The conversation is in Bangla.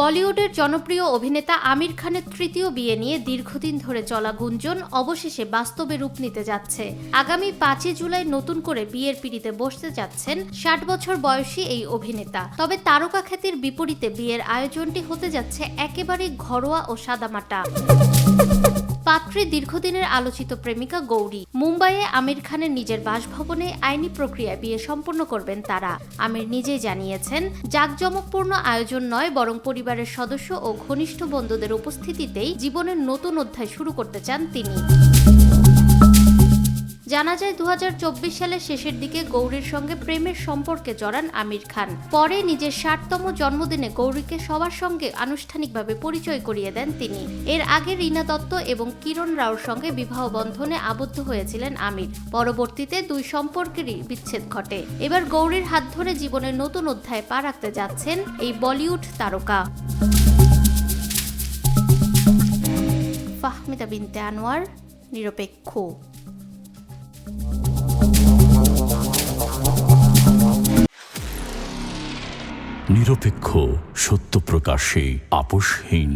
বলিউডের জনপ্রিয় অভিনেতা আমির খানের তৃতীয় বিয়ে নিয়ে দীর্ঘদিন ধরে চলা গুঞ্জন অবশেষে বাস্তবে রূপ নিতে যাচ্ছে। আগামী 5 জুলাই নতুন করে বিয়ের পিঁড়িতে বসতে যাচ্ছেন 60 বছর বয়সী এই অভিনেতা। তবে তারকা খ্যাতির বিপরীতে বিয়ের আয়োজনটি হতে যাচ্ছে একেবারেই ঘরোয়া ও সাদামাটা। পাত্রী দীর্ঘদিনের আলোচিত প্রেমিকা গৌরী। মুম্বাইয়ে আমির খানের নিজের বাসভবনে আইনি প্রক্রিয়ায় বিয়ে সম্পন্ন করবেন তারা। আমির নিজেই জানিয়েছেন, জাঁকজমকপূর্ণ আয়োজন নয়, বরং পরিবারের সদস্য ও ঘনিষ্ঠ বন্ধুদের উপস্থিতিতেই জীবনের নতুন অধ্যায় শুরু করতে চান তিনি। জানা যায় 2024 সালের শেষের দিকে গৌরীর সঙ্গে প্রেমের সম্পর্কে জড়ান আমির খান। পরে নিজের 60তম জন্মদিনে গৌরীকে সবার সঙ্গে আনুষ্ঠানিকভাবে পরিচয় করিয়ে দেন তিনি। এর আগে রীনা দত্ত এবং কিরণ রাওর সঙ্গে বিবাহ বন্ধনে আবদ্ধ হয়েছিলেন আমির। পরবর্তীতে দুই সম্পর্কেরই বিচ্ছেদ ঘটে। এবার গৌরীর হাত ধরে জীবনের নতুন অধ্যায়ে পা রাখতে যাচ্ছেন এই বলিউড তারকা। ফাহমিদা বিনতে আনোয়ার, নিরপেক্ষ। নিরপেক্ষ, সত্য প্রকাশে আপোষহীন।